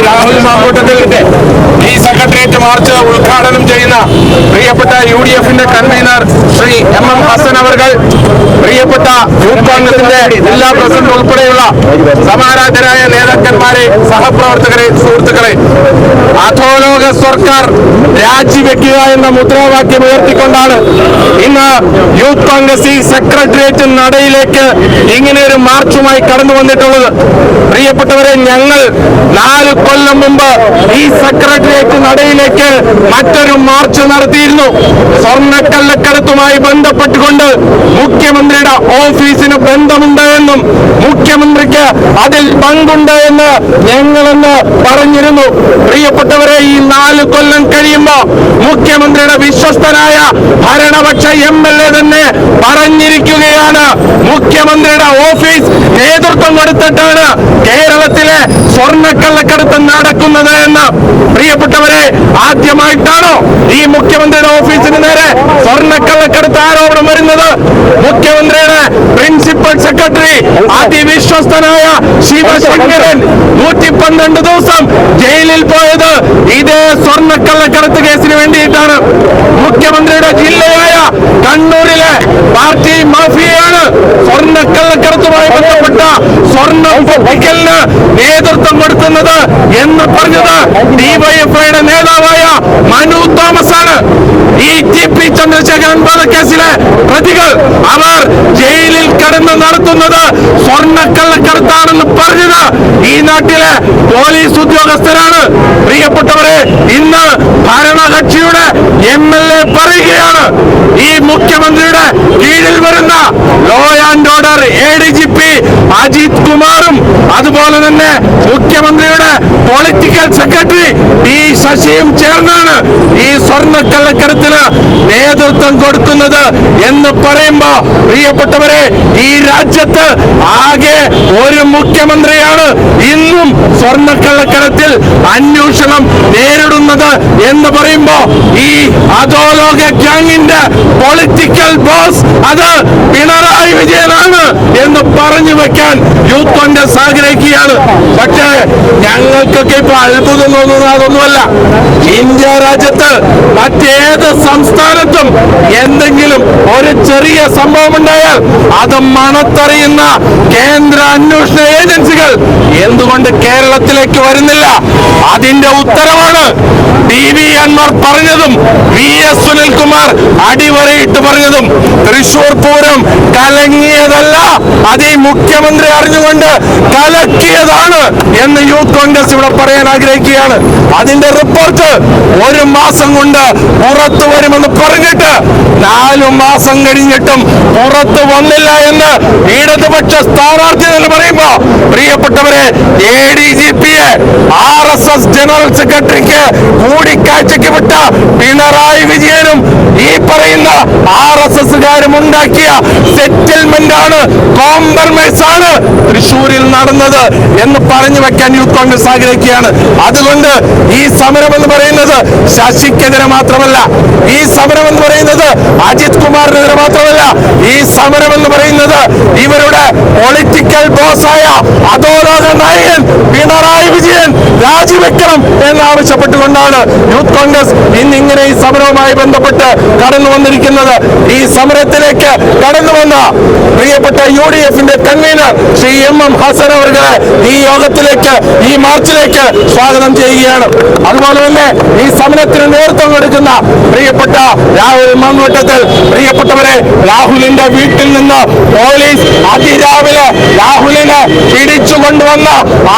രാഹുൽ മാങ്കൂട്ടത്തിലിന്റെ ഈ secretariat March ഉദ്ഘാടനം ചെയ്യുന്ന പ്രിയപ്പെട്ട UDF-ന്റെ കൺവീനർ ശ്രീ MM ഹസൻ അവർകൾ, പ്രിയപ്പെട്ട യൂത്ത് കോൺഗ്രസിന്റെ ജില്ലാ പ്രസിഡന്റ് ഉൾപ്പെടെയുള്ള സമാരാധരായ നേതാക്കന്മാരെ, സഹപ്രവർത്തകരെ, സുഹൃത്തുക്കളെ, അധോലോക സർക്കാർ രാജിവെക്കുക എന്ന മുദ്രാവാക്യം ഉയർത്തിക്കൊണ്ടാണ് ഇന്ന് യൂത്ത് കോൺഗ്രസ് ഈ സെക്രട്ടേറിയറ്റ് നടയിലേക്ക് ഇങ്ങനെ ഒരു മാർച്ചുമായി കടന്നു വന്നിട്ടുള്ളത്. പ്രിയപ്പെട്ടവരെ, ഞങ്ങൾ 4 കൊല്ലം മുമ്പ് ഈ സെക്രട്ടേറിയറ്റ് നടയിലേക്ക് മറ്റൊരു മാർച്ച് നടത്തിയിരുന്നു. സ്വർണ്ണക്കള്ളക്കടത്തുമായി ബന്ധപ്പെട്ടുകൊണ്ട് മുഖ്യമന്ത്രിയുടെ ഓഫീസിന് ബന്ധമുണ്ട് എന്നും മുഖ്യമന്ത്രിക്ക് അതിൽ പങ്കുണ്ട് എന്ന് ഞങ്ങളെന്ന് പറഞ്ഞിരുന്നു. പ്രിയപ്പെട്ടവരെ, ഈ 4 കൊല്ലം കഴിയുമ്പോൾ മുഖ്യമന്ത്രിയുടെ വിശ്വസ്തനായ ഭരണപക്ഷ MLA തന്നെ പറഞ്ഞിരിക്കുകയാണ്, മുഖ്യമന്ത്രിയുടെ ഓഫീസ് നേതൃത്വം കൊടുത്തിട്ടാണ് കേരളത്തിലെ സ്വർണ്ണക്കള്ളക്കടത്ത് നടക്കുന്നത് എന്ന്. പ്രിയപ്പെട്ടവരെ, ആദ്യമായിട്ടാണോ ഈ മുഖ്യമന്ത്രിയുടെ ഓഫീസിന് നേരെ സ്വർണ്ണക്കള്ളക്കടത്ത് ആരോപണം വരുന്നത്? മുഖ്യമന്ത്രിയുടെ പ്രിൻസിപ്പൽ സെക്രട്ടറി അതിവിശ്വസ്തനായ ശിവശങ്കരൻ 112 ദിവസം ജയിലിൽ പോയത് ഇതേ സ്വർണ്ണക്കള്ളക്കടത്ത് കേസിന് വേണ്ടിയിട്ടാണ്. മുഖ്യമന്ത്രിയുടെ ജില്ലയായ കണ്ണൂരിലെ പാർട്ടി മാഫിയയാണ് സ്വർണ്ണക്കള്ളക്കടത്തുമായി ബന്ധപ്പെട്ട സ്വർണ്ണം പൊട്ടിക്കലിന് നേതൃത്വം കൊടുക്കുന്നത് എന്ന് പറഞ്ഞത് DYFIയുടെ നേതാവായ മനു തോമസ് ആണ്. ഈ TP ചന്ദ്രശേഖരൻ വധക്കേസിലെ പ്രതികൾ അവർ ജയിലിൽ കടന്ന് നടത്തുന്നത് സ്വർണ്ണക്കള്ളക്കടത്താണെന്ന് പറഞ്ഞത് ഈ നാട്ടിലെ പോലീസ് ഉദ്യോഗസ്ഥരാണ്. പ്രിയപ്പെട്ടവരെ, ഇന്ന് ഭരണകക്ഷിയുടെ MLA പറയുകയാണ്, ഈ മുഖ്യമന്ത്രിയുടെ കീഴിൽ വരുന്ന law and order ADGP Ajith കുമാറും അതുപോലെ തന്നെ മുഖ്യമന്ത്രിയുടെ പൊളിറ്റിക്കൽ സെക്രട്ടറി P ശശിയും ചേർന്നാണ് ഈ സ്വർണ്ണക്കള്ളക്കടത്തിന് നേതൃത്വം കൊടുക്കുന്നത് എന്ന് പറയുമ്പോ, പ്രിയപ്പെട്ടവരെ, ഈ രാജ്യത്ത് ആകെ ഒരു മുഖ്യമന്ത്രിയാണ് ഇന്നും സ്വർണ്ണക്കള്ളക്കടത്തിൽ അന്വേഷണം നേരിടുന്നത് എന്ന് പറയുമ്പോ, ഈ അധോലോക ഗ്യാങ്ങിന്റെ പൊളിറ്റിക്കൽ ബോസ് അത് പിണറായി വിജയനാണ് എന്ന് പറഞ്ഞു വെക്കാൻ യൂത്ത് കോൺഗ്രസ് ആഗ്രഹിക്കുകയാണ്. പക്ഷേ ഞങ്ങൾക്കൊക്കെ ഇപ്പൊ അത്ഭുതം തോന്നുന്നത് അതൊന്നുമല്ല. ഇന്ത്യ രാജ്യത്ത് മറ്റേത് സംസ്ഥാനത്തും എന്തെങ്കിലും ഒരു ചെറിയ സംഭവം ഉണ്ടായാൽ അത് മണത്തറിയുന്ന കേന്ദ്ര അന്വേഷണ ഏജൻസികൾ എന്തുകൊണ്ട് കേരളത്തിലേക്ക് വരുന്നില്ല? അതിന്റെ ഉത്തരവാണ് DV അൻവർ പറഞ്ഞതും VS സുനിൽകുമാർ അടിവരയിട്ട് പറഞ്ഞതും. തൃശൂർ പൂരം കലങ്ങിയതല്ല, അത് ഈ മുഖ്യമന്ത്രി അറിഞ്ഞുകൊണ്ട് കലക്കിയതാണ് എന്ന് യൂത്ത് കോൺഗ്രസ് ഇവിടെ പറയാൻ ആഗ്രഹിക്കുകയാണ്. അതിന്റെ റിപ്പോർട്ട് 1 മാസം കൊണ്ട് പുറത്തു വരുമെന്ന് പറഞ്ഞിട്ട് 4 മാസം കഴിഞ്ഞിട്ടും പുറത്തു വന്നില്ല എന്ന് ഇടതുപക്ഷ സ്ഥാനാർത്ഥി എന്ന് പറയുമ്പോ, പ്രിയപ്പെട്ടവരെ, ADGP-യെ RSS ജനറൽ സെക്രട്ടറിക്ക് കൂടിക്കാഴ്ചയ്ക്ക് വിട്ട പിണറായി വിജയനും ഈ പറയുന്ന RSSകാരും ഉണ്ടാക്കിയ സെറ്റിൽമെന്റ് ആണ്, കോംപ്രമൈസ് ആണ് തൃശ്ശൂരിൽ നടന്നത് എന്ന് പറഞ്ഞു വെക്കാൻ യൂത്ത് കോൺഗ്രസ് ആഗ്രഹിക്കുകയാണ്. അതുകൊണ്ട് ഈ സമരം എന്ന് പറയുന്നത് ശശിക്കെതിരെ മാത്രമല്ല, ഈ സമരം എന്ന് പറയുന്നത് അജിത് കുമാറിനെതിരെ മാത്രമല്ല, ഈ സമരം എന്ന് പറയുന്നത് ഇവരുടെ പൊളിറ്റിക്കൽ ബോസായ അധോലോക നായകൻ പിണറായി വിജയൻ രാജിവെക്കണം എന്നാവശ്യപ്പെട്ടുകൊണ്ടാണ് യൂത്ത് കോൺഗ്രസ് ഇന്നിങ്ങനെ ഈ സമരവുമായി ബന്ധപ്പെട്ട് കടന്നു വന്നിരിക്കുന്നത്. ഈ സമരത്തിലേക്ക് കടന്നു വന്ന പ്രിയപ്പെട്ട UDF-ന്റെ കൺവീനർ ശ്രീ MM ഹസൻ അവർകളെ ഈ യോഗത്തിലേക്ക്, ഈ മാർച്ചിലേക്ക് സ്വാഗതം ചെയ്യുകയാണ്. അതുപോലെ തന്നെ ഈ സമരത്തിന് നേതൃത്വം കൊടുക്കുന്ന പ്രിയപ്പെട്ട രാഹുൽ മാങ്കൂട്ടത്തിൽ, പ്രിയപ്പെട്ടവരെ, രാഹുലിന്റെ വീട്ടിൽ നിന്ന് പോലീസ് അതിരാവിലെ രാഹുലിനെ പിടിച്ചു കൊണ്ടുവന്ന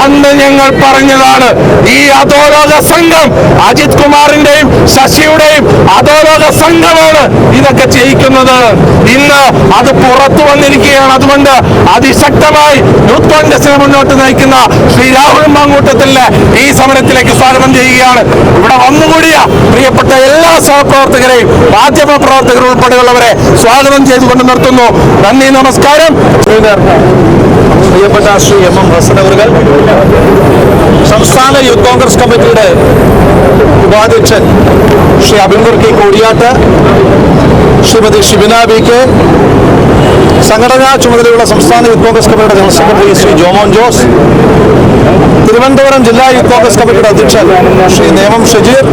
അന്ന് ഞങ്ങൾ പറഞ്ഞതാണ്, ഈ അധോലോക സംഘം അജിത് കുമാറിന്റെയും ശശിയുടെയും അധോലോക സംഘമാണ് ഇതൊക്കെ ചെയ്യിക്കുന്നത്. ഇന്ന് അത് പുറത്തു വന്നിരിക്കുകയാണ്. അതുകൊണ്ട് അതിശക്തമായി യൂത്ത് കോൺഗ്രസിനെ മുന്നോട്ട് നയിക്കുന്ന ശ്രീ രാഹുൽ മാങ്കൂട്ടത്തിലെ ഈ സമരത്തിലേക്ക് സ്വാഗതം ചെയ്യുകയാണ്. ഇവിടെ വന്നുകൂടിയ പ്രിയപ്പെട്ട എല്ലാ സഹപ്രവർത്തകരെയും മാധ്യമ പ്രവർത്തകർ ഉൾപ്പെടെയുള്ളവരെ സ്വാഗതം ചെയ്തുകൊണ്ട് നിർത്തുന്നു. നന്ദി, നമസ്കാരം. പ്രിയപ്പെട്ട ശ്രീ MM ഹസൻ അവർകൾ, സംസ്ഥാന യൂത്ത് കോൺഗ്രസ് കമ്മിറ്റിയുടെ ഉപാധ്യക്ഷൻ ശ്രീ അഭിൻകുർ K. കോടിയാട്ട്, ശ്രീമതി ഷിബിന BK, സംഘടനാ ചുമതലയുള്ള സംസ്ഥാന യൂത്ത് കോൺഗ്രസ് കമ്മിറ്റിയുടെ ജനറൽ സെക്രട്ടറി ശ്രീ ജോമോൻ ജോസ്, തിരുവനന്തപുരം ജില്ലാ യൂത്ത് കോൺഗ്രസ് കമ്മിറ്റിയുടെ അധ്യക്ഷൻ ശ്രീ നേമം ഷജീർ,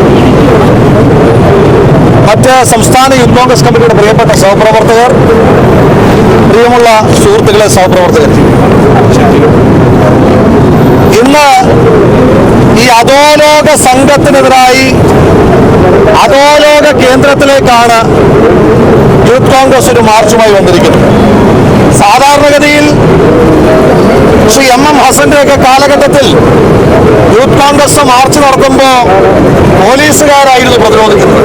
മറ്റ് സംസ്ഥാന യൂത്ത് കോൺഗ്രസ് കമ്മിറ്റിയുടെ പ്രിയപ്പെട്ട സഹപ്രവർത്തകർ, പ്രിയമുള്ള സുഹൃത്തുക്കളെ, സഹപ്രവർത്തകർ, ഇന്ന് ഈ അധോലോക സംഘത്തിനെതിരായി അധോലോക കേന്ദ്രത്തിലേക്കാണ് യൂത്ത് കോൺഗ്രസ് ഒരു മാർച്ചുമായി വന്നിരിക്കുന്നത്. സാധാരണഗതിയിൽ ശ്രീ MM ഹസന്റെയൊക്കെ കാലഘട്ടത്തിൽ യൂത്ത് കോൺഗ്രസ് മാർച്ച് നടത്തുമ്പോൾ പോലീസുകാരായിരുന്നു പ്രതിരോധിക്കുന്നത്.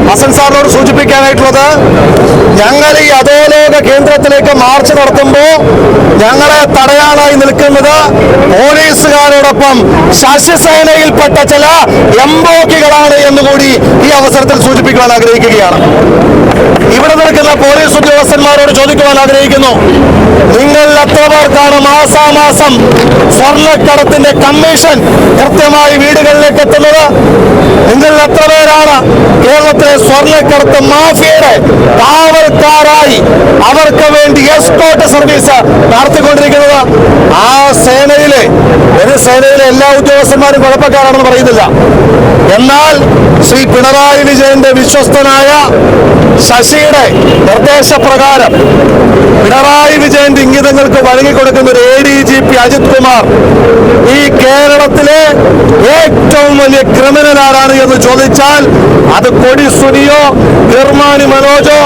ഹസൻ സാറിനോട് സൂചിപ്പിക്കാനായിട്ടുള്ളത്, ഞങ്ങൾ ഈ അധോലോക കേന്ദ്രത്തിലേക്ക് മാർച്ച് നടത്തുമ്പോൾ ഞങ്ങളെ തടയാനായി നിൽക്കുന്നത് പോലീസുകാരോടൊപ്പം ശശിസേനയിൽപ്പെട്ട ചില എംബോക്കികളാണ് എന്നുകൂടി ഈ അവസരത്തിൽ സൂചിപ്പിക്കുവാൻ ആഗ്രഹിക്കുകയാണ്. ഇവിടെ നിൽക്കുന്ന പോലീസ് ഉദ്യോഗസ്ഥന്മാരോട് ചോദിക്കുവാൻ ആഗ്രഹിക്കുന്നു, നിങ്ങൾ എത്ര പേർക്കാണ് മാസാമാസം സ്വർണ്ണക്കടത്തിന്റെ കമ്മീഷൻ കൃത്യമായി വീടുകളിലേക്ക് എത്തുന്നത്? നിങ്ങൾ എത്ര പേരാണ് കേരളത്തിലെ സ്വർണ്ണക്കടത്ത് മാഫിയയുടെ കാവൽക്കാരായി അവർക്ക് വേണ്ടി എസ്കോർട്ട് സർവീസ് നടത്തിക്കൊണ്ടിരിക്കുന്നത്? ആ സേനയിലെ എല്ലാ ഉദ്യോഗസ്ഥന്മാരും കുഴപ്പക്കാരാണെന്ന് പറയുന്നില്ല. എന്നാൽ ശ്രീ പിണറായി വിജയന്റെ വിശ്വസ്തനായ ശശിയുടെ നിർദ്ദേശപ്രകാരം പിണറായി വിജയന്റെ ഇംഗിതങ്ങൾക്ക് വഴങ്ങിക്കൊടുക്കുന്ന ഒരു ADGP അജിത് കുമാർ ഈ കേരളത്തിലെ ഏറ്റവും വലിയ ക്രിമിനൽ ആരാണ് എന്ന് ചോദിച്ചാൽ അത് കൊടി സുനിയോ, നിർമ്മാണി മനോജോ,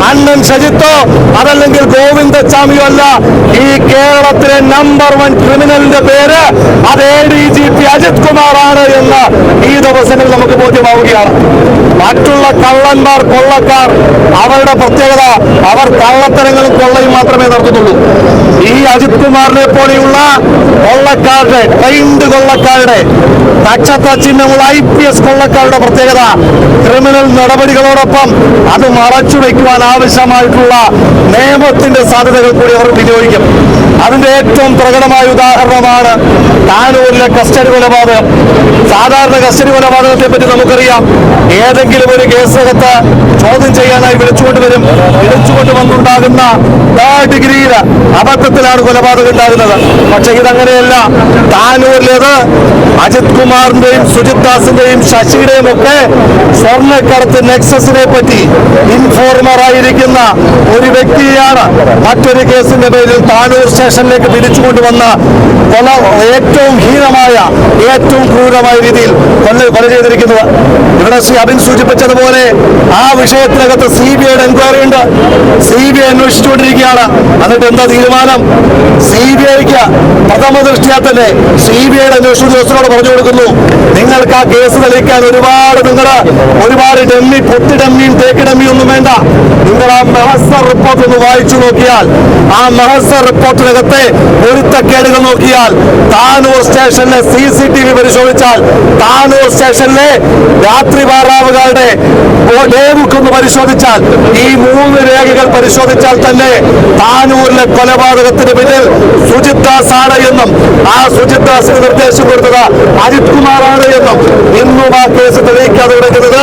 അണ്ണൻ ഷജിത്തോ, അതല്ലെങ്കിൽ ഗോവിന്ദച്ചാമിയോ അല്ല. ഈ കേരളത്തിലെ നമ്പർ 1 ക്രിമിനലിന്റെ പേര് അത് ADGP അജിത് കുമാർ ആണ് എന്ന് ഈ ദിവസങ്ങളിൽ നമുക്ക് ബോധ്യമാവുകയാണ്. മറ്റുള്ള കള്ളന്മാർ, കൊള്ളക്കാർ, അവരുടെ പ്രത്യേകത അവർ കള്ളത്തരങ്ങളും കൊള്ളയും മാത്രമേ നടത്തുന്നുള്ളൂ. ഈ അജിത് കുമാറിനെ പോലെയുള്ള കൊള്ളക്കാരുടെ, ട്രെയിൻഡ് കൊള്ളക്കാരുടെ, നക്ഷത്ര ചിഹ്നമുള്ള IPS കൊള്ളക്കാരുടെ പ്രത്യേകത ക്രിമിനൽ നടപടികളോടൊപ്പം അത് മറച്ചു വയ്ക്കുവാൻ ആവശ്യമായിട്ടുള്ള നിയമത്തിന്റെ സാധ്യതകൾ കൂടി അവർ വിനിയോഗിക്കും. അതിന്റെ ഏറ്റവും പ്രകടമായ ഉദാഹരണമാണ് താനൂരിലെ കസ്റ്റഡി കൊലപാതകം. സാധാരണ കസ്റ്റഡി കൊലപാതകത്തെ പറ്റി നമുക്കറിയാം. ഏതെങ്കിലും ഒരു കേസകത്ത് ചോദ്യം ചെയ്യാനായി വിളിച്ചുകൊണ്ട് വന്നുണ്ടാകുന്ന തേർഡ് ഡിഗ്രിയിൽ അബദ്ധത്തിലാണ് കൊലപാതകം ഉണ്ടാകുന്നത്. പക്ഷെ ഇതങ്ങനെയല്ല. താനൂരിലേത് അജിത് കുമാറിന്റെയും സുജിത് ദാസിന്റെയും ശശിയുടെയും ഒക്കെ സ്വർണ്ണക്കടത്ത് നെക്സസിനെ പറ്റി ഇൻഫോർമറായിരിക്കുന്ന ഒരു വ്യക്തിയാണ് മറ്റൊരു കേസിന്റെ പേരിൽ താനൂർ സ്റ്റേഷനിലേക്ക് തിരിച്ചുകൊണ്ടുവന്ന ഏറ്റവും ഹീനമായ, ഏറ്റവും ക്രൂരമായ രീതിയിൽ കൊല ചെയ്തിരിക്കുന്നത്. ഇവിടെ ശ്രീ അബിൻ സൂചിപ്പിച്ചതുപോലെ ആ വിഷയത്തിനകത്ത് CBIയുടെ എൻക്വയറി ഉണ്ട്. CBI അന്വേഷിച്ചുകൊണ്ടിരിക്കുകയാണ്. എന്നിട്ട് എന്താ തീരുമാനം? CBIക്ക് പ്രഥമ ദൃഷ്ടിയാ തന്നെ CBIയുടെ അന്വേഷണ ഉദ്യോഗസ്ഥരോട് പറഞ്ഞു കൊടുക്കുന്നു, നിങ്ങൾക്ക് ആ കേസ് തെളിയിക്കാൻ ഒരുപാട് ഡമ്മി, പൊട്ടി ഡമ്മിയും തേക്ക് ഡമ്മിയും ഒന്നും വേണ്ട. നിങ്ങൾ ആ മെഹസർ റിപ്പോർട്ട് ഒന്ന് വായിച്ചു നോക്കിയാൽ, ആ മെഹസർ റിപ്പോർട്ടിനകത്തെ പൊരുത്തക്കേടുകൾ നോക്കിയാൽ, താനൂർ സ്റ്റേഷനിലെ CCTV പരിശോധിച്ചാൽ, താനൂർ സ്റ്റേഷനിലെ രാത്രി പാറാവുകാരുടെ ഡേബുക്ക് ഒന്ന് പരിശോധിച്ചാൽ, ഈ 3 രേഖകൾ പരിശോധിച്ചാൽ തന്നെ താനൂരിലെ കൊലപാതകത്തിന് പിന്നിൽ സുജിത് ദാസ് ആണ് എന്നും ആ സുജിത് ദാസിന് നിർദ്ദേശം കൊടുത്തത് അജിത് കുമാറാണ് എന്നും ഇന്നും ആ കേസ് തെളിയിക്കാതെ കിടക്കുന്നത്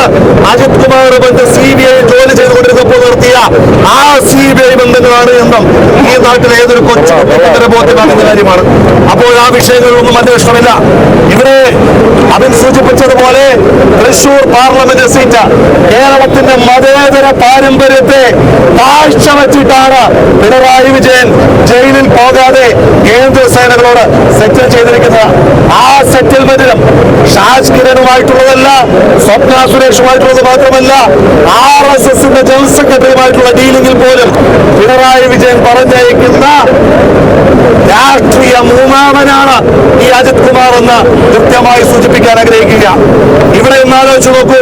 അജിത് കുമാർ ബന്ധം CBI ജോലി ചെയ്തുകൊണ്ടിരുന്നപ്പോൾ നടത്തിയ ആ CBI ബന്ധങ്ങളാണ് എന്നും ഈ നാട്ടിലെ ഏതൊരു കൊച്ചു ബോധ്യമാകുന്ന കാര്യമാണ്. അപ്പോൾ ആ വിഷയങ്ങളൊന്നും അന്വേഷണമില്ല. ഇവിടെ അതിൽ സൂചിപ്പിച്ചതുപോലെ തൃശൂർ പാർലമെന്റ് സീറ്റ് കേരളത്തിന്റെ മതേതര പാരമ്പര്യത്തെ കാഴ്ചവെച്ചിട്ടാണ് പിണറായി വിജയൻ ജയിലിൽ പോകാതെ കേന്ദ്ര സേനകളോട് സെറ്റിൽ ചെയ്തിരിക്കുന്നത്. ആ സെറ്റിൽമെന്റിലും ഷാജ് കിരണുമായിട്ടുള്ളതല്ല, സ്വപ്ന സുരേഷുമായിട്ടുള്ളത് മാത്രമല്ല, RSSന്റെ ജനറൽ സെക്രട്ടറിയുമായിട്ടുള്ള ഡീലിംഗിൽ പോലും പിണറായി വിജയൻ പറഞ്ഞയക്കുന്ന രാഷ്ട്രീയ മൂന്നാമനാണ് ഈ അജിത് കുമാർ എന്ന് കൃത്യമായി സൂചിപ്പിക്കാൻ ആഗ്രഹിക്കുക. ഇവിടെ ഒന്ന് ആലോചിച്ച് നോക്കൂ.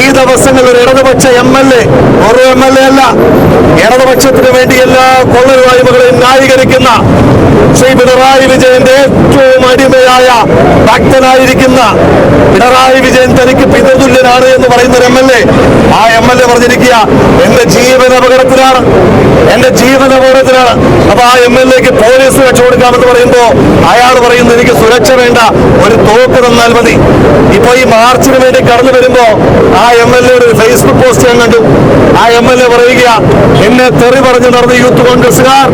ഈ ദിവസങ്ങളിൽ ഒരു ഇടതുപക്ഷ MLA, ഒരു MLA അല്ല, ഇടതുപക്ഷത്തിന് വേണ്ടി എല്ലാ കൊള്ളരുവായ്മകളെയും ന്യായീകരിക്കുന്ന ശ്രീ പിണറായി വിജയന്റെ ഏറ്റവും അടിമയായ ഭക്തനായിരിക്കുന്ന പിണറായി വിജയൻ തനിക്ക് പിതൃതുല്യനാണ് എന്ന് പറയുന്ന ഒരു MLA, ആ MLA പറഞ്ഞിരിക്കുക എന്റെ ജീവൻ അപകടത്തിലാണ്, എന്റെ ജീവൻ അപകടത്തിലാണ്. അപ്പൊ ആ MLAക്ക് പോലീസ് വെച്ചു കൊടുക്കാമെന്ന് പറയുമ്പോ അയാൾ പറയുന്നു എനിക്ക് സുരക്ഷ വേണ്ട, ഒരു തോക്ക് തന്നാൽ മതി. ഇപ്പൊ ഈ മാർച്ചിന് വേണ്ടി കടന്നു വരുമ്പോ ആ MLA ഒരു ഫേസ്ബുക്ക് പോസ്റ്റ് ഞാൻ കണ്ടു. ആ MLA പറയുക എന്നെ തെറി പറഞ്ഞു നടന്ന യൂത്ത് കോൺഗ്രസുകാർ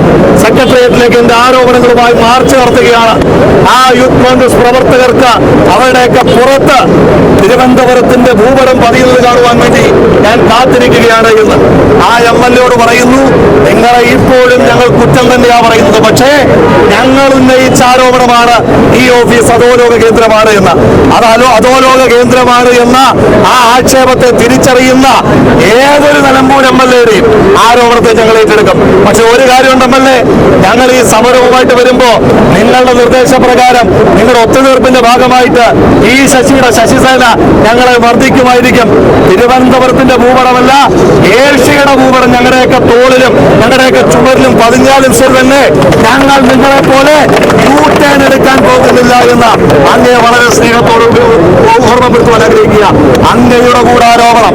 സെക്രട്ടേറിയറ്റിലേക്ക് എന്റെ ആരോപണങ്ങളുമായി മാർച്ച് നടത്തുകയാണ്. ആ യൂത്ത് കോൺഗ്രസ് പ്രവർത്തകർക്ക് അവരുടെയൊക്കെ പുറത്ത് തിരുവനന്തപുരത്തിന്റെ ഭൂപടം പതിയുന്നത് കാണുവാൻ വേണ്ടി ഞാൻ കാത്തിരിക്കുകയാണ് എന്ന് ആ MLAയോട് പറയുന്നു. നിങ്ങളെ ഇപ്പോഴും ഞങ്ങൾ കുറ്റം തന്നെയാ പറയുന്നത്, പക്ഷേ ഞങ്ങൾ ഉന്നയിച്ച ആരോപണമാണ് ഈ ഓഫീസ് അധോലോക കേന്ദ്രമാണ് എന്ന്. അധോലോക കേന്ദ്രമാണ് എന്ന ആ ആക്ഷേപത്തെ തിരിച്ചറിയുന്ന ഏതൊരു നിലമ്പൂർ MLAയുടെയും ആരോപണത്തെ ഞങ്ങൾ ഏറ്റെടുക്കും. പക്ഷെ ഒരു കാര്യമുണ്ട് MLA, ഞങ്ങൾ ഈ സമരവുമായിട്ട് വരുമ്പോ നിങ്ങളുടെ നിർദ്ദേശപ്രകാരം നിങ്ങളുടെ ഒത്തുതീർപ്പിന്റെ ഭാഗമായിട്ട് ഈ ശശിസേന ഞങ്ങളെ വർദ്ധിക്കുമായിരിക്കും. തിരുവനന്തപുരത്തിന്റെ ഭൂപടമല്ല, ഏഷ്യയുടെ ഭൂപടം ഞങ്ങളുടെയൊക്കെ തോളിലും ഞങ്ങളുടെയൊക്കെ ചുമരിലും പതിഞ്ഞാലും ശരി തന്നെ ഞങ്ങൾ നിങ്ങളെ പോലെ യൂട്ടേൺ എടുക്കാൻ പോകുന്നില്ല എന്ന് അങ്ങയെ വളരെ സ്നേഹത്തോട് ഓർമ്മപ്പെടുത്തുവാൻ ആഗ്രഹിക്കുക. അങ്ങയുടെ കൂടെ ആരോപണം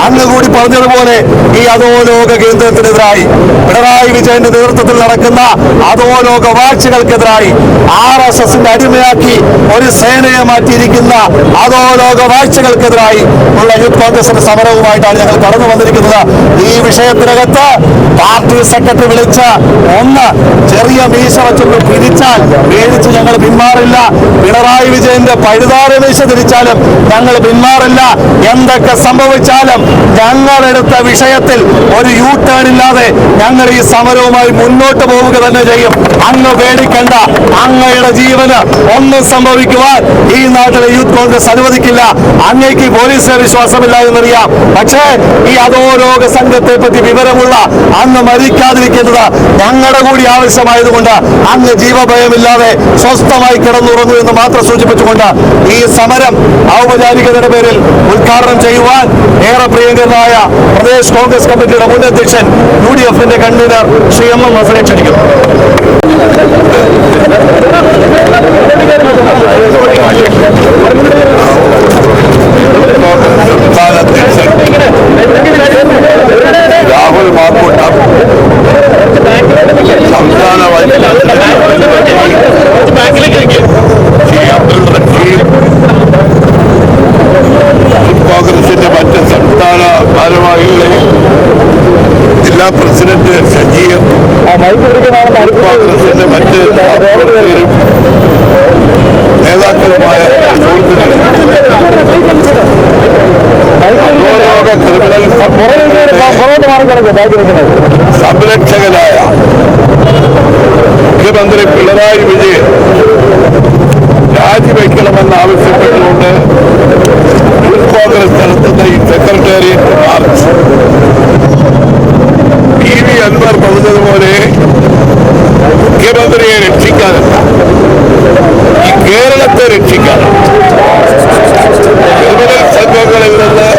അങ്ങ് കൂടി പറഞ്ഞതുപോലെ ഈ അധോലോക കേന്ദ്രത്തിനെതിരായി പിണറായി വിജയന്റെ നേതൃത്വത്തിൽ നടക്കുന്ന അധോലോക വാഴ്ചകൾക്കെതിരായി RSSന്റെ അടിമയാക്കി ഒരു സേനയെ മാറ്റിയിരിക്കുന്ന അധോലോക വാഴ്ചകൾക്കെതിരായി ഉള്ള യൂത്ത് കോൺഗ്രസിന്റെ സമരവുമായിട്ടാണ് ഞങ്ങൾ കടന്നു വന്നിരിക്കുന്നത്. ഈ വിഷയത്തിനകത്ത് പാർട്ടി സെക്രട്ടറി വിളിച്ച് ഒന്ന് ചെറിയ മീശ വച്ചൊന്ന് പിരിച്ചാൽ പേടിച്ച് ഞങ്ങൾ പിന്മാറില്ല. പിണറായി വിജയന്റെ പഴുതാര മീശ തിരിച്ചാലും ഞങ്ങൾ പിന്മാറില്ല. എന്തൊക്കെ സംഭവിച്ചാലും ഞങ്ങളെടുത്ത വിഷയത്തിൽ ഒരു യൂട്ടേൺ ഇല്ലാതെ ഞങ്ങൾ ഈ സമരവുമായി മുന്നോട്ട് പോവുക തന്നെ ചെയ്യും. അങ്ങ് പേടിക്കണ്ട, അങ്ങയുടെ ജീവന് ഒന്നും സംഭവിക്കുവാൻ ഈ നാട്ടിലെ യൂത്ത് കോൺഗ്രസ് അനുവദിക്കില്ല. അങ്ങേക്ക് പോലീസിനെ വിശ്വാസമില്ല എന്നറിയാം, പക്ഷേ ഈ അധോലോക സംഘത്തെ പറ്റി വിവരമുള്ള അങ്ങ് മരിക്കാതിരിക്കുന്നത് ഞങ്ങളുടെ കൂടി ആവശ്യമായതുകൊണ്ട് അങ്ങ് ജീവഭയമില്ലാതെ സ്വസ്ഥമായി കിടന്നുറങ്ങൂ എന്ന് മാത്രം സൂചിപ്പിച്ചുകൊണ്ട് ഈ സമരം ഔപചാരികതയുടെ പേരിൽ ഉദ്ഘാടനം ചെയ്യുവാൻ ഏറെ പ്രിയങ്കരനായ പ്രദേശ് കോൺഗ്രസ് കമ്മിറ്റിയുടെ മുൻ അധ്യക്ഷൻ UDFന്റെ കൺവീനർ ശ്രീ MM ഹസനെ ക്ഷണിക്കുന്നു. രാഹുൽ മാക്കൂട്ട സംസ്ഥാന വൈസ് കോൺഗ്രസിന്റെ മറ്റ് സംസ്ഥാന ഭാരവാഹികളെയും ജില്ലാ പ്രസിഡന്റ് സജീവ് കോൺഗ്രസിന്റെ മറ്റ് നേതാക്കളുമായ സംരക്ഷകനായ മുഖ്യമന്ത്രി പിണറായി വിജയൻ രാജിവെക്കണമെന്നാവശ്യപ്പെട്ടുകൊണ്ട് യൂത്ത് കോൺഗ്രസ് നടത്തുന്ന ഈ സെക്രട്ടേറിയറ്റ് മാർച്ച് TV അൻവർ പറഞ്ഞതുപോലെ മുഖ്യമന്ത്രിയെ രക്ഷിക്കാനല്ല, ഈ കേരളത്തെ രക്ഷിക്കാനാണ്. ക്രിമിനൽ സംഘങ്ങളിൽ നിന്ന്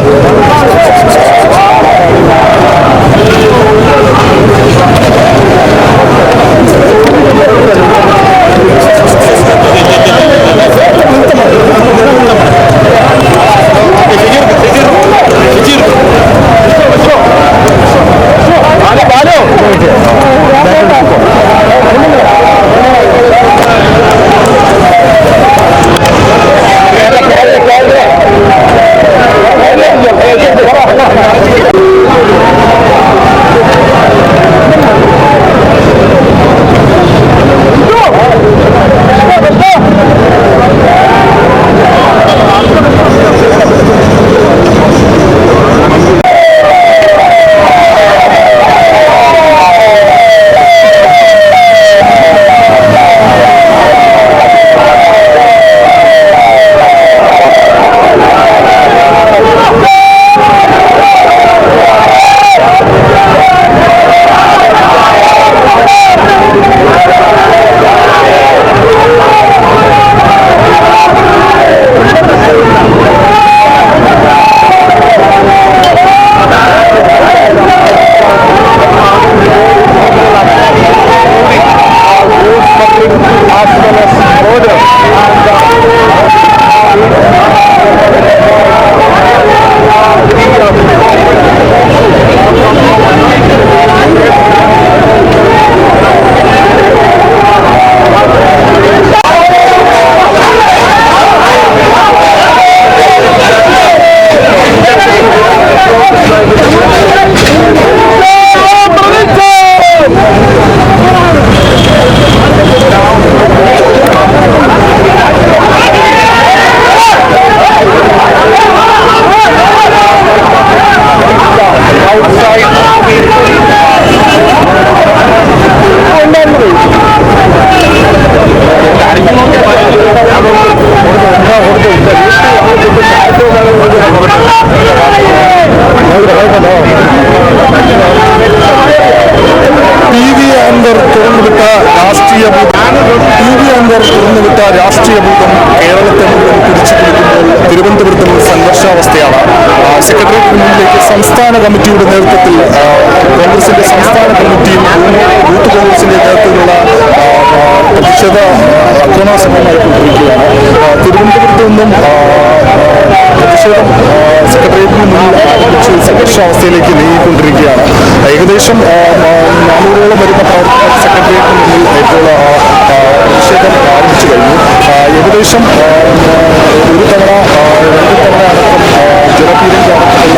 PV അൻവർ തുറന്നുവിട്ട രാഷ്ട്രീയ ഭൂതം കേരളത്തെ മുഴുവൻ പിടിച്ചുപിടിക്കുമ്പോൾ തിരുവനന്തപുരത്തും സംഘർഷാവസ്ഥയാണ്. സെക്രട്ടേറിയറ്റിന് മുന്നിലേക്ക് സംസ്ഥാന കമ്മിറ്റിയുടെ നേതൃത്വത്തിൽ കോൺഗ്രസിന്റെ സംസ്ഥാന കമ്മിറ്റിയും യൂത്ത് കോൺഗ്രസിന്റെ നേതൃത്വത്തിലുള്ള പ്രതിഷേധ അക്രമാസംഘമായിക്കൊണ്ടിരിക്കുകയാണ്. തിരുവനന്തപുരത്ത് നിന്നും പ്രതിഷേധം സെക്രട്ടേറിയറ്റിന് മുന്നിൽ ആരംഭിച്ച് സംഘർഷാവസ്ഥയിലേക്ക് നീങ്ങിക്കൊണ്ടിരിക്കുകയാണ്. ഏകദേശം 400ഓളം വരുന്ന പ്രവർത്തകർ സെക്രട്ടേറിയറ്റിന് മുന്നിൽ ഇപ്പോൾ പ്രതിഷേധം ആരംഭിച്ചു കഴിഞ്ഞു. ഏകദേശം ഒരു തവണ 2 തവണ അടക്കം ജലപീരങ്കി അടക്കമുള്ള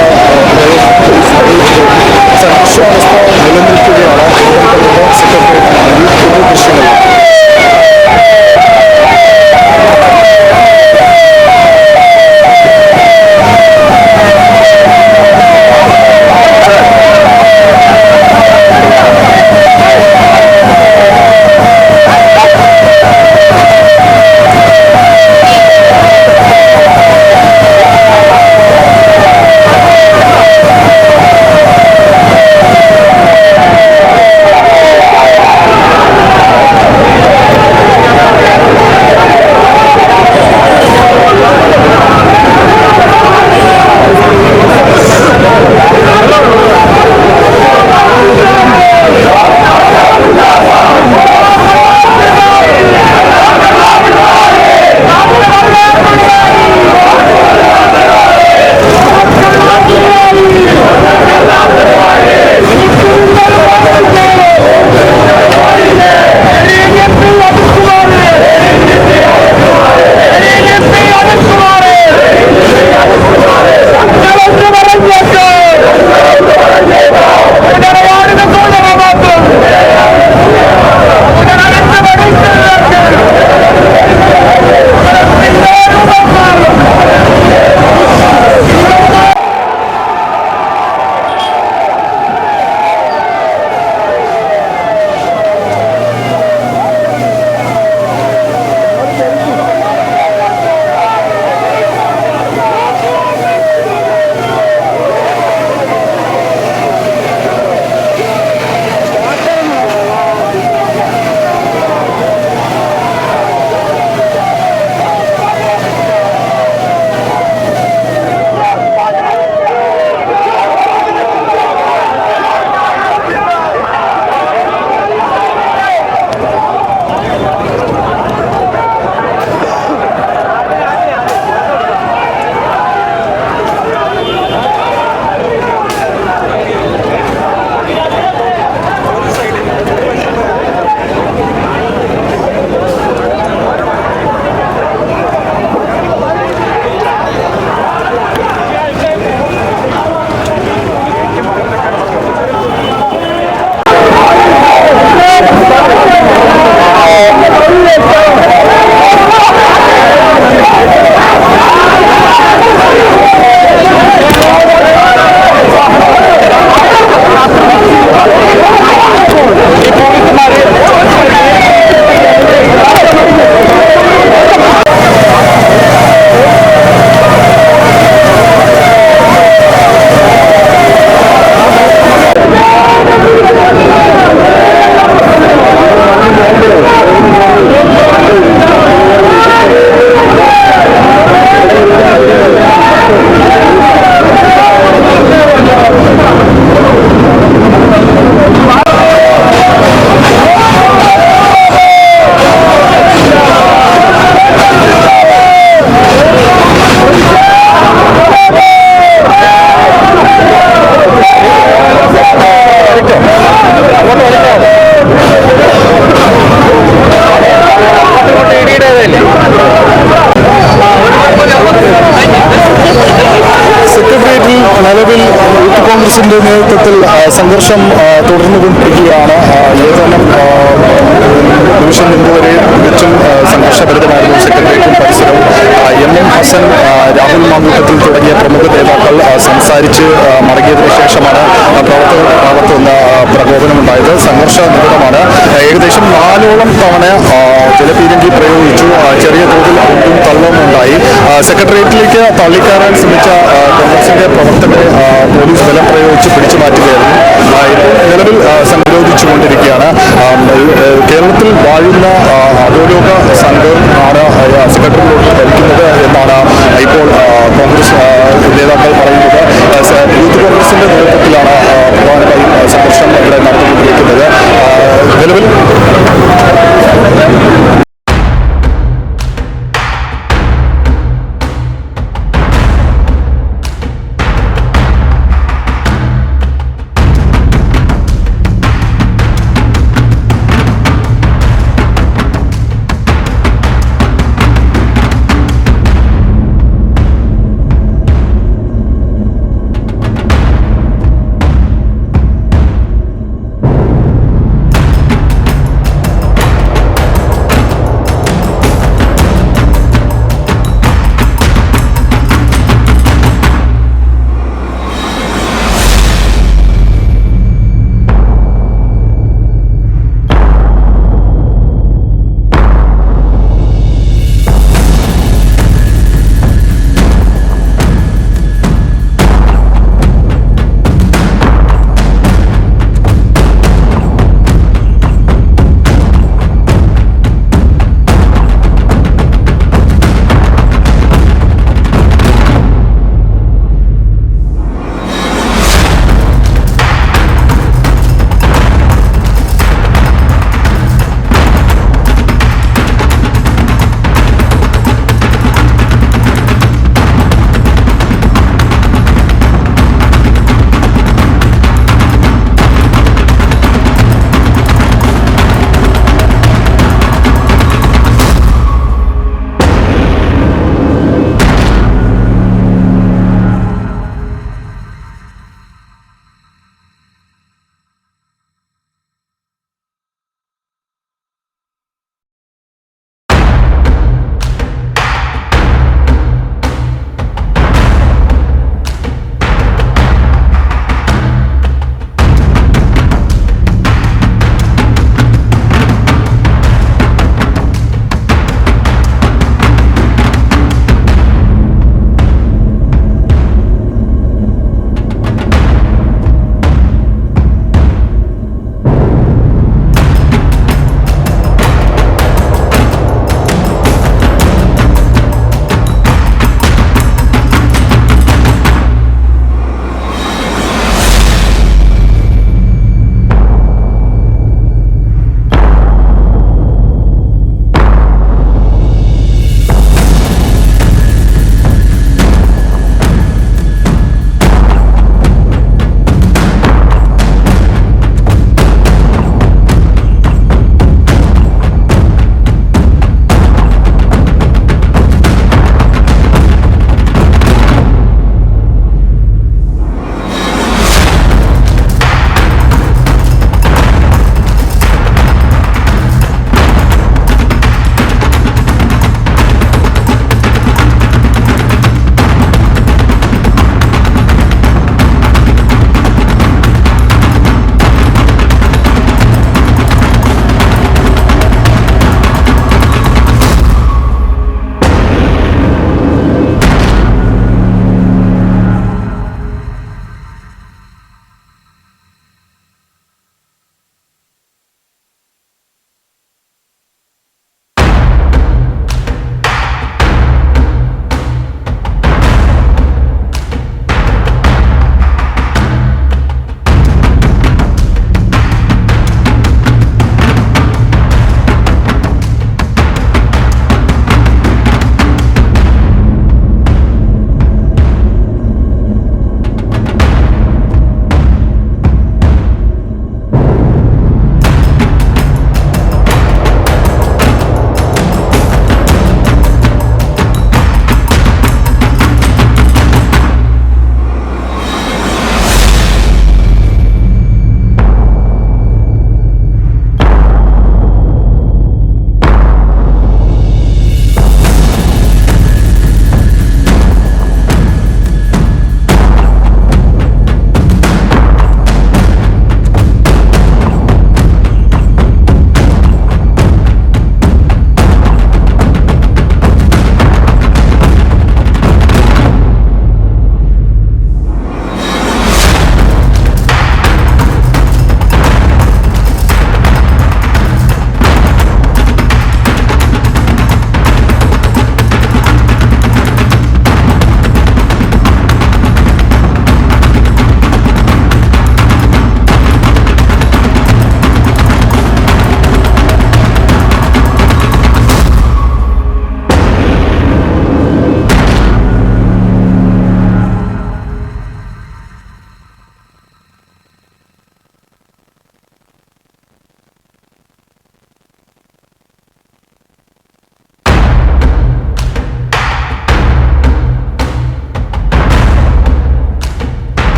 സംഘർഷാവസ്ഥ നിലനിൽക്കുകയാണ്. സെക്രട്ടേറിയറ്റിന് മുന്നിൽ ദൃശ്യങ്ങൾ നിലവിൽ യൂത്ത് കോൺഗ്രസിന്റെ നേതൃത്വത്തിൽ സംഘർഷം തുടർന്നുകൊണ്ടിരിക്കുകയാണ്. ഏതാനും നിമിഷം മുമ്പ് വരെ തികച്ചും സംഘർഷഭരിതമായിരുന്നു സെക്രട്ടേറിയറ്റും പരിസരവും. MM ഹസൻ, രാഹുൽ മാങ്കൂട്ടത്തിൽ തുടങ്ങിയ പ്രമുഖ നേതാക്കൾ സംസാരിച്ച് മടങ്ങിയതിനു ശേഷമാണ് പ്രവർത്തകരുടെ ഭാഗത്തു നിന്ന് പ്രകോപനമുണ്ടായത്. സംഘർഷ നിമിത്തമാണ്. ഏകദേശം 4ഓളം തവണ ജലപീരങ്കി പ്രയോഗിച്ചു. ചെറിയ തോതിൽ ഒന്നും തള്ളവും ഉണ്ടായി. സെക്രട്ടേറിയറ്റിലേക്ക് തള്ളിക്കയറാൻ ശ്രമിച്ച കോൺഗ്രസിന്റെ പ്രവർത്തകരെ പോലീസ് ബലം പ്രയോഗിച്ചു വെച്ച് പിടിച്ചു മാറ്റുകയായിരുന്നു. ഇപ്പോൾ നിലവിൽ സംരോധിച്ചുകൊണ്ടിരിക്കുകയാണ്. കേരളത്തിൽ വാഴുന്ന അധോലോക സംഘമാണ് സെക്രട്ടറിയോട് ഭരിക്കുന്നത് എന്നാണ് ഇപ്പോൾ കോൺഗ്രസ് നേതാക്കൾ പറയുന്നത്.